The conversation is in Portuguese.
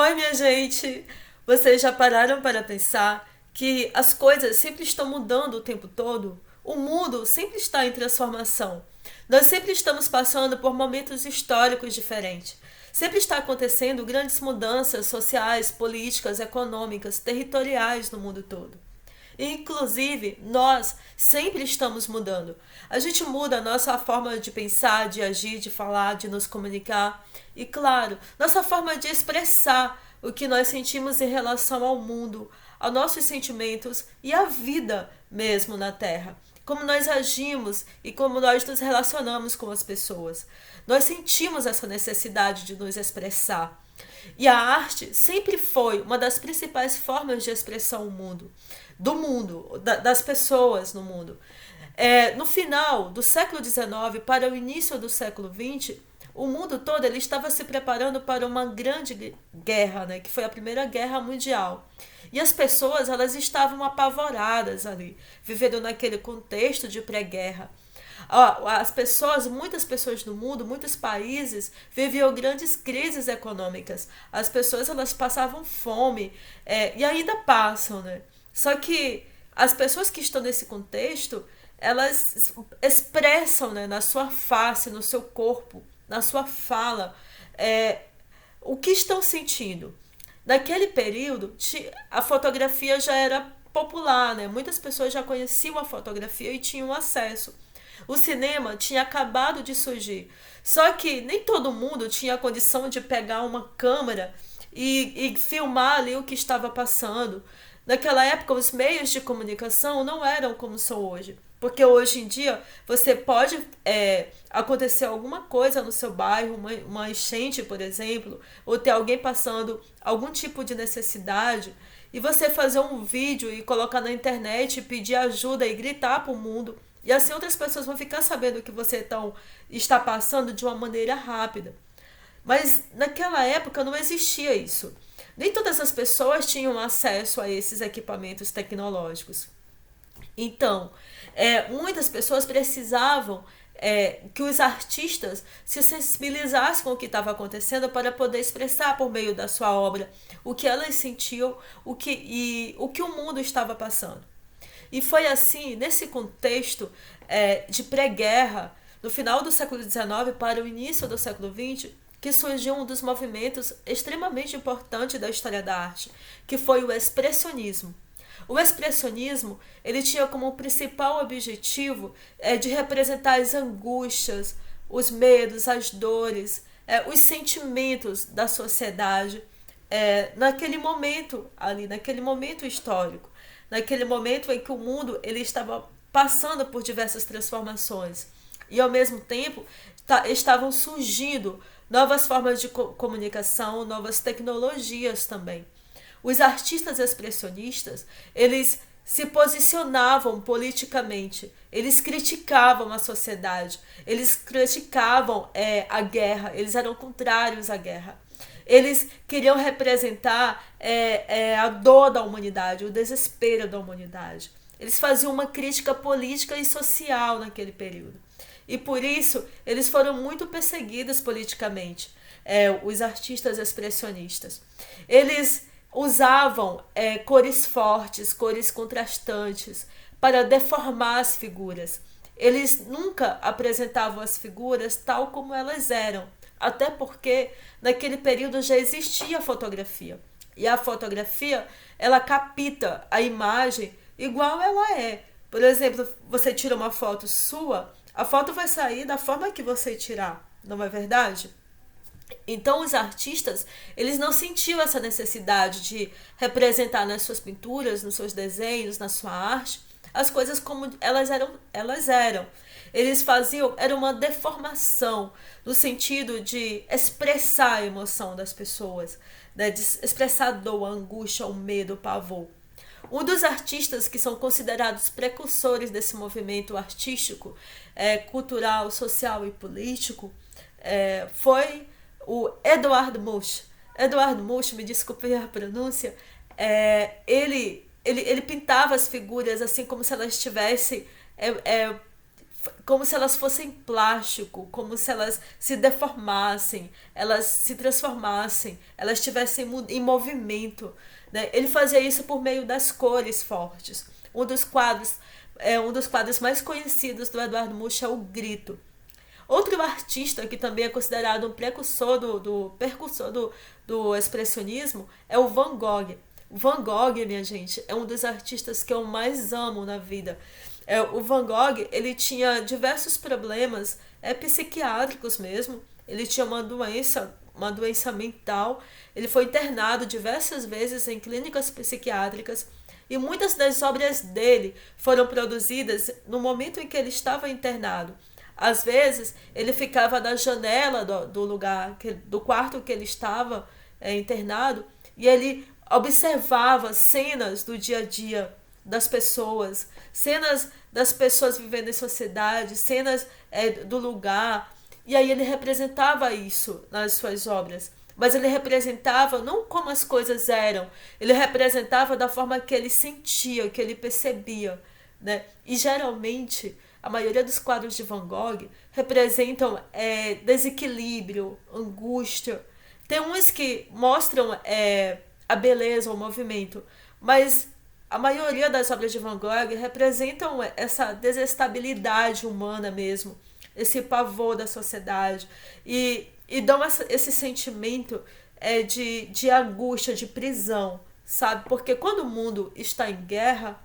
Oi, minha gente! Vocês já pararam para pensar que as coisas sempre estão mudando o tempo todo? O mundo sempre está em transformação. Nós sempre estamos passando por momentos históricos diferentes. Sempre está acontecendo grandes mudanças sociais, políticas, econômicas, territoriais no mundo todo. Inclusive, nós sempre estamos mudando. A gente muda a nossa forma de pensar, de agir, de falar, de nos comunicar. E, claro, nossa forma de expressar o que nós sentimos em relação ao mundo, aos nossos sentimentos e à vida mesmo na Terra. Como nós agimos e como nós nos relacionamos com as pessoas. Nós sentimos essa necessidade de nos expressar. E a arte sempre foi uma das principais formas de expressão do mundo, das pessoas no mundo. No final do século XIX para o início do século XX, o mundo todo ele estava se preparando para uma grande guerra, né, que foi a Primeira Guerra Mundial. E as pessoas elas estavam apavoradas ali, vivendo naquele contexto de pré-guerra. Muitas pessoas no mundo, muitos países viviam grandes crises econômicas. As pessoas elas passavam fome, e ainda passam, né? Só que as pessoas que estão nesse contexto, elas expressam, né, na sua face, no seu corpo, na sua fala, o que estão sentindo. Naquele período, a fotografia já era popular, né? Muitas pessoas já conheciam a fotografia e tinham acesso. O cinema tinha acabado de surgir. Só que nem todo mundo tinha a condição de pegar uma câmera e filmar ali o que estava passando. Naquela época, os meios de comunicação não eram como são hoje. Porque hoje em dia você pode acontecer alguma coisa no seu bairro, uma enchente, por exemplo, ou ter alguém passando algum tipo de necessidade, e você fazer um vídeo e colocar na internet, pedir ajuda e gritar para o mundo. E assim outras pessoas vão ficar sabendo o que você está passando de uma maneira rápida. Mas naquela época não existia isso. Nem todas as pessoas tinham acesso a esses equipamentos tecnológicos. Então, muitas pessoas precisavam que os artistas se sensibilizassem com o que estava acontecendo para poder expressar por meio da sua obra o que elas sentiam e o que o mundo estava passando. E foi assim, nesse contexto de pré-guerra, no final do século XIX para o início do século XX, que surgiu um dos movimentos extremamente importantes da história da arte, que foi o expressionismo. O expressionismo ele tinha como principal objetivo de representar as angústias, os medos, as dores, os sentimentos da sociedade naquele momento ali, naquele momento histórico, naquele momento em que o mundo ele estava passando por diversas transformações e ao mesmo tempo estavam surgindo novas formas de comunicação, novas tecnologias também. Os artistas expressionistas, eles se posicionavam politicamente, eles criticavam a sociedade, eles criticavam a guerra, eles eram contrários à guerra. Eles queriam representar a dor da humanidade, o desespero da humanidade. Eles faziam uma crítica política e social naquele período. E por isso, eles foram muito perseguidos politicamente, os artistas expressionistas. Eles usavam cores fortes, cores contrastantes, para deformar as figuras. Eles nunca apresentavam as figuras tal como elas eram, até porque naquele período já existia a fotografia. E a fotografia, ela capta a imagem igual ela é. Por exemplo, você tira uma foto sua, a foto vai sair da forma que você tirar, não é verdade? Então os artistas, eles não sentiam essa necessidade de representar nas suas pinturas, nos seus desenhos, na sua arte, as coisas como elas eram. Eles faziam, era uma deformação no sentido de expressar a emoção das pessoas, né? De expressar a dor, a angústia, o medo, o pavor. Um dos artistas que são considerados precursores desse movimento artístico, cultural, social e político, foi o Edvard Munch. Edvard Munch, me desculpe a pronúncia, ele pintava as figuras assim como se elas estivessem como se elas fossem plástico, como se elas se deformassem, elas se transformassem, elas estivessem em movimento, né? Ele fazia isso por meio das cores fortes. Um dos quadros mais conhecidos do Eduardo Munch é O Grito. Outro artista que também é considerado um precursor do expressionismo é o Van Gogh. O Van Gogh, minha gente, é um dos artistas que eu mais amo na vida. O Van Gogh, ele tinha diversos problemas psiquiátricos mesmo. Ele tinha uma doença mental. Ele foi internado diversas vezes em clínicas psiquiátricas. E muitas das obras dele foram produzidas no momento em que ele estava internado. Às vezes, ele ficava na janela do lugar, do quarto que ele estava internado, e ele observava cenas do dia a dia das pessoas, cenas das pessoas vivendo em sociedade, cenas do lugar, e aí ele representava isso nas suas obras. Mas ele representava não como as coisas eram, ele representava da forma que ele sentia, que ele percebia, né? E geralmente a maioria dos quadros de Van Gogh representam desequilíbrio, angústia. Tem uns que mostram a beleza, o movimento, mas a maioria das obras de Van Gogh representam essa desestabilidade humana mesmo, esse pavor da sociedade, e dão esse sentimento de angústia, de prisão, sabe? Porque quando o mundo está em guerra,